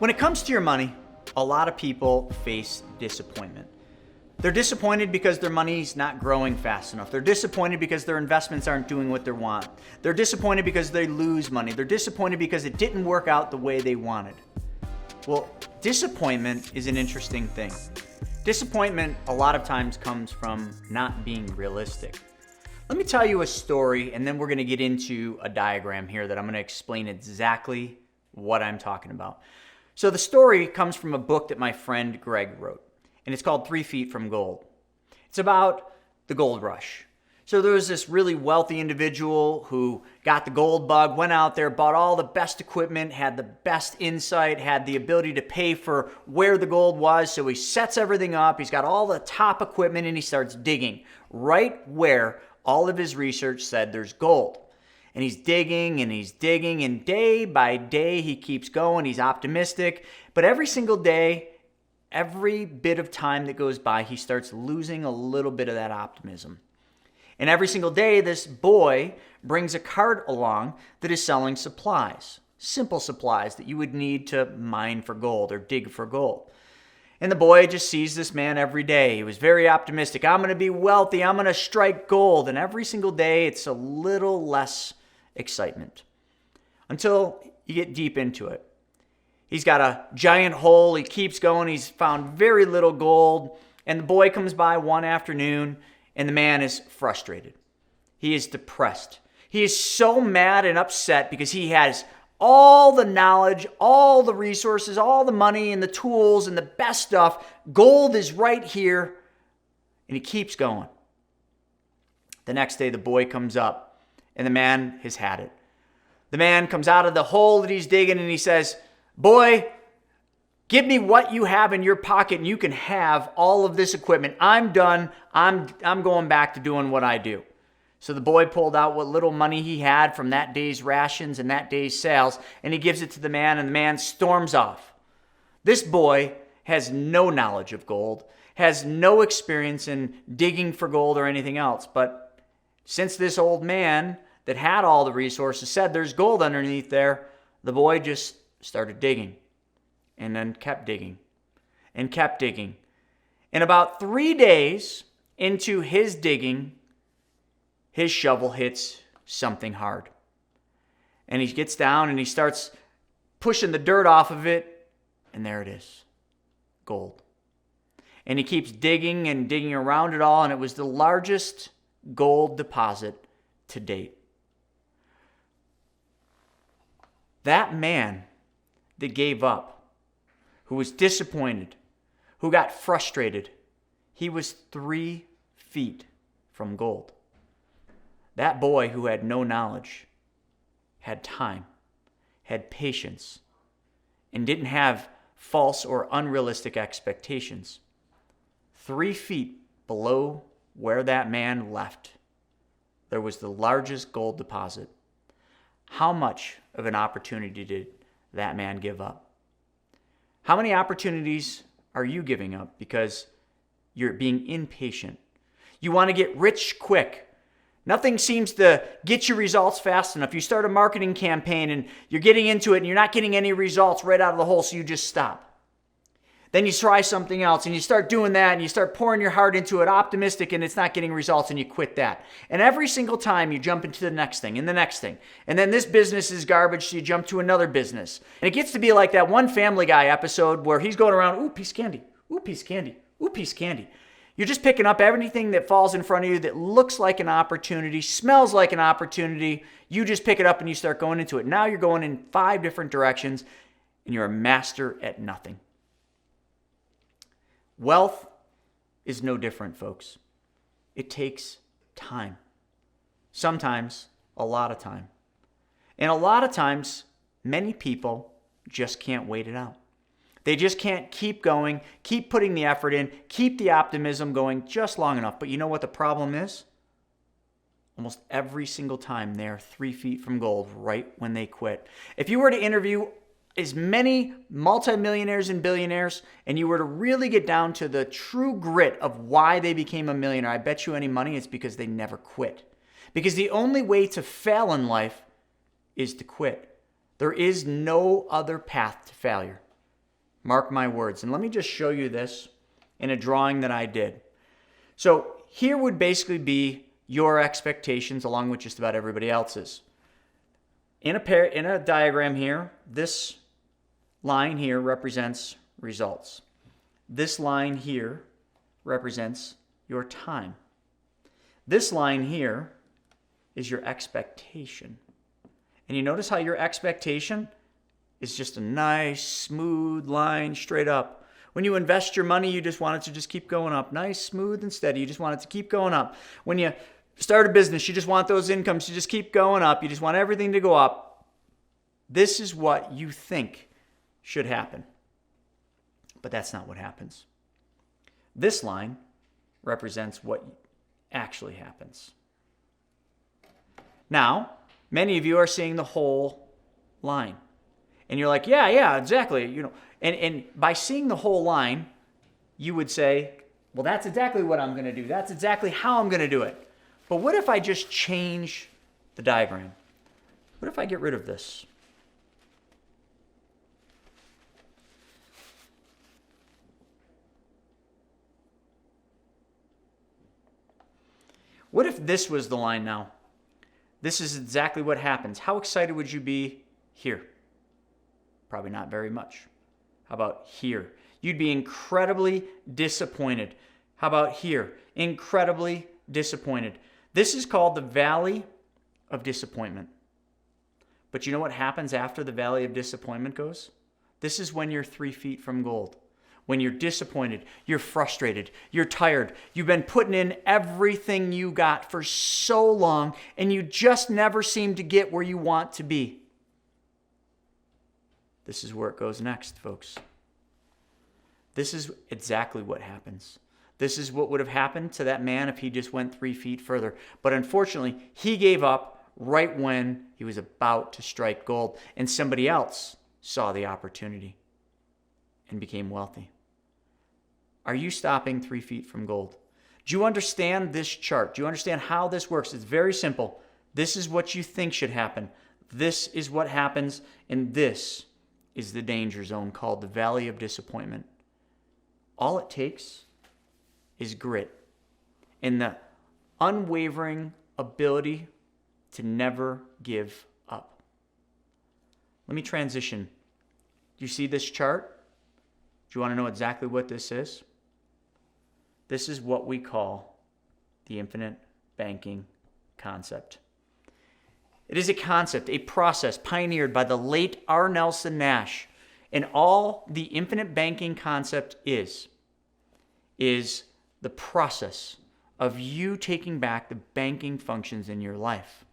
When it comes to your money, a lot of people face disappointment. They're disappointed because their money's not growing fast enough. They're disappointed because their investments aren't doing what they want. They're disappointed because they lose money. They're disappointed because it didn't work out the way they wanted. Well, disappointment is an interesting thing. Disappointment a lot of times comes from not being realistic. Let me tell you a story, and then we're going to get into a diagram here that I'm going to explain exactly what I'm talking about. So the story comes from a book that my friend Greg wrote, and it's called 3 Feet from Gold. It's about the gold rush. So there was this really wealthy individual who got the gold bug, went out there, bought all the best equipment, had the best insight, had the ability to pay for where the gold was. So he sets everything up. He's got all the top equipment, and he starts digging right where all of his research said there's gold. And he's digging, and day by day he keeps going. He's optimistic. But every single day, every bit of time that goes by, he starts losing a little bit of that optimism. And every single day, this boy brings a cart along that is selling supplies, simple supplies that you would need to mine for gold or dig for gold. And the boy just sees this man every day. He was very optimistic. I'm going to be wealthy. I'm going to strike gold. And every single day, it's a little less excitement until you get deep into it. He's got a giant hole. He keeps going. He's found very little gold. And the boy comes by one afternoon, and the man is frustrated. He is depressed. He is so mad and upset because he has all the knowledge, all the resources, all the money and the tools and the best stuff. Gold is right here, and he keeps going. The next day, the boy comes up, and the man has had it. The man comes out of the hole that he's digging, and he says, "Boy, give me what you have in your pocket, and you can have all of this equipment. I'm done. I'm going back to doing what I do." So the boy pulled out what little money he had from that day's rations and that day's sales, and he gives it to the man, and the man storms off. This boy has no knowledge of gold, has no experience in digging for gold or anything else. But since this old man that had all the resources said there's gold underneath there, the boy just started digging. And then kept digging and kept digging. And about 3 days into his digging, his shovel hits something hard. And he gets down and he starts pushing the dirt off of it. And there it is. Gold. And he keeps digging and digging around it all. And it was the largest gold deposit to date. That man that gave up, who was disappointed, who got frustrated, he was 3 feet from gold. That boy who had no knowledge, had time, had patience, and didn't have false or unrealistic expectations. 3 feet below where that man left, there was the largest gold deposit. How much of an opportunity did that man give up? How many opportunities are you giving up because you're being impatient? You want to get rich quick. Nothing seems to get you results fast enough. You start a marketing campaign and you're getting into it and you're not getting any results right out of the hole, so you just stop. Then you try something else and you start doing that and you start pouring your heart into it, optimistic, and it's not getting results, and you quit that. And every single time you jump into the next thing and the next thing. And then this business is garbage, so you jump to another business. And it gets to be like that one Family Guy episode where he's going around, ooh, piece of candy, ooh, piece of candy, ooh, piece of candy. You're just picking up everything that falls in front of you that looks like an opportunity, smells like an opportunity. You just pick it up and you start going into it. Now you're going in 5 different directions and you're a master at nothing. Wealth is no different, folks. It takes time. Sometimes a lot of time. And a lot of times, many people just can't wait it out. They just can't keep going, keep putting the effort in, keep the optimism going just long enough. But you know what the problem is? Almost every single time they're 3 feet from gold right when they quit. If you were to interview as many multimillionaires and billionaires, and you were to really get down to the true grit of why they became a millionaire, I bet you any money it's because they never quit. Because the only way to fail in life is to quit. There is no other path to failure. Mark my words. And let me just show you this in a drawing that I did. So here would basically be your expectations along with just about everybody else's. In a diagram here, this line here represents results. This line here represents your time. This line here is your expectation. And you notice how your expectation is just a nice, smooth line straight up. When you invest your money, you just want it to just keep going up. Nice, smooth, and steady. You just want it to keep going up. When you start a business, you just want those incomes to just keep going up. You just want everything to go up. This is what you think should happen. But that's not what happens. This line represents what actually happens. Now, many of you are seeing the whole line. And you're like, yeah, exactly. And by seeing the whole line, you would say, well, that's exactly what I'm going to do. That's exactly how I'm going to do it. But what if I just change the diagram? What if I get rid of this? What if this was the line now? This is exactly what happens. How excited would you be here? Probably not very much. How about here? You'd be incredibly disappointed. How about here? Incredibly disappointed. This is called the valley of disappointment. But you know what happens after the valley of disappointment goes? This is when you're 3 feet from gold. When you're disappointed, you're frustrated, you're tired, you've been putting in everything you got for so long, and you just never seem to get where you want to be. This is where it goes next, folks. This is exactly what happens. This is what would have happened to that man if he just went 3 feet further. But unfortunately, he gave up right when he was about to strike gold, and somebody else saw the opportunity and became wealthy. Are you stopping 3 feet from gold? Do you understand this chart? Do you understand how this works? It's very simple. This is what you think should happen. This is what happens, and this is the danger zone called the valley of disappointment. All it takes is grit and the unwavering ability to never give up. Let me transition. Do you see this chart? Do you want to know exactly what this is? This is what we call the infinite banking concept. It is a concept, a process pioneered by the late R. Nelson Nash. And all the infinite banking concept is the process of you taking back the banking functions in your life.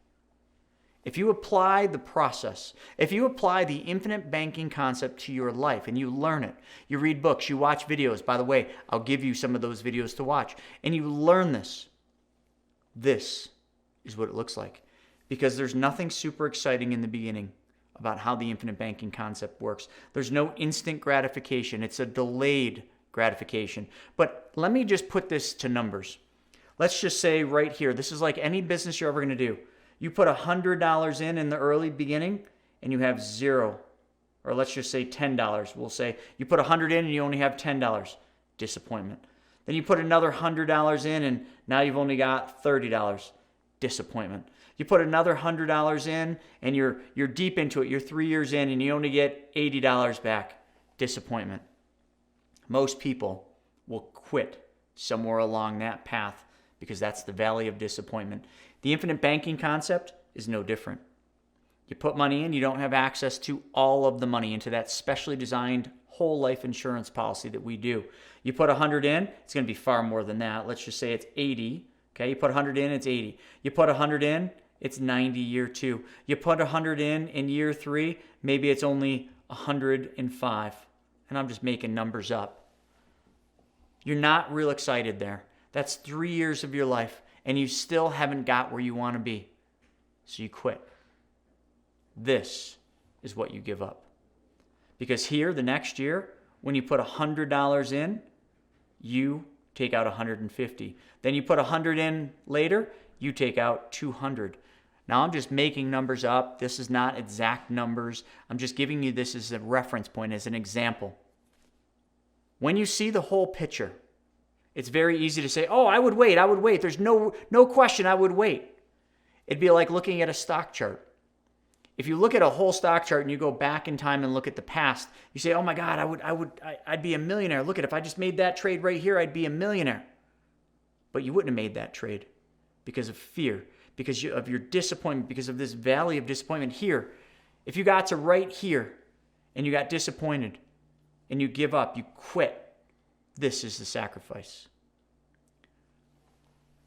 If you apply the process, if you apply the infinite banking concept to your life and you learn it, you read books, you watch videos. By the way, I'll give you some of those videos to watch. And you learn this. This is what it looks like. Because there's nothing super exciting in the beginning about how the infinite banking concept works. There's no instant gratification. It's a delayed gratification. But let me just put this to numbers. Let's just say right here, this is like any business you're ever going to do. You put $100 in the early beginning and you have zero. Or let's just say $10. We'll say you put $100 in and you only have $10. Disappointment. Then you put another $100 in and now you've only got $30. Disappointment. You put another $100 in and you're deep into it. You're 3 years in and you only get $80 back. Disappointment. Most people will quit somewhere along that path because that's the valley of disappointment. The infinite banking concept is no different. You put money in, you don't have access to all of the money into that specially designed whole life insurance policy that we do. You put 100 in, it's going to be far more than that. Let's just say it's 80. Okay, you put 100 in, it's 80. You put 100 in, it's 90 year 2. You put 100 in year 3, maybe it's only 105. And I'm just making numbers up. You're not real excited there. That's 3 years of your life, and you still haven't got where you want to be. So you quit. This is what you give up. Because here, the next year, when you put $100 in, you take out 150. Then you put 100 in later, you take out 200. Now I'm just making numbers up. This is not exact numbers. I'm just giving you this as a reference point, as an example. When you see the whole picture, it's very easy to say, oh, I would wait. There's no question I would wait. It'd be like looking at a stock chart. If you look at a whole stock chart and you go back in time and look at the past, you say, oh my God, I'd be a millionaire. Look at, if I just made that trade right here, I'd be a millionaire. But you wouldn't have made that trade because of fear, because of your disappointment, because of this valley of disappointment here. If you got to right here and you got disappointed and you give up, you quit, this is the sacrifice.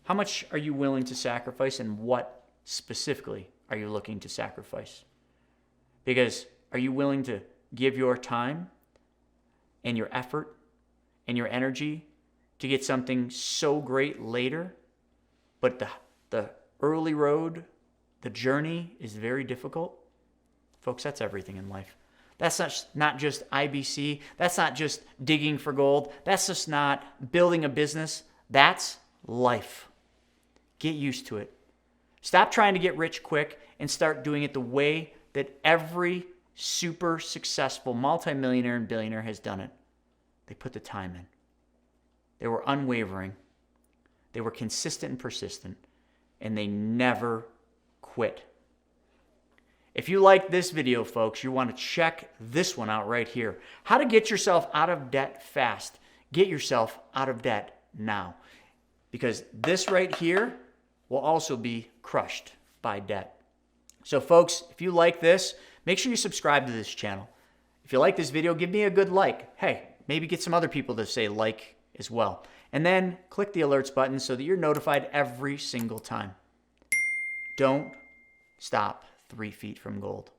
How much are you willing to sacrifice, and what specifically are you looking to sacrifice? Because are you willing to give your time and your effort and your energy to get something so great later, but the early road, the journey is very difficult? Folks, that's everything in life. That's not just IBC. That's not just digging for gold. That's just not building a business. That's life. Get used to it. Stop trying to get rich quick and start doing it the way that every super successful multimillionaire and billionaire has done it. They put the time in. They were unwavering. They were consistent and persistent. And they never quit. If you like this video, folks, you want to check this one out right here. How to get yourself out of debt fast. Get yourself out of debt now. Because this right here will also be crushed by debt. So folks, if you like this, make sure you subscribe to this channel. If you like this video, give me a good like. Hey, maybe get some other people to say like as well. And then click the alerts button so that you're notified every single time. Don't stop 3 feet from gold.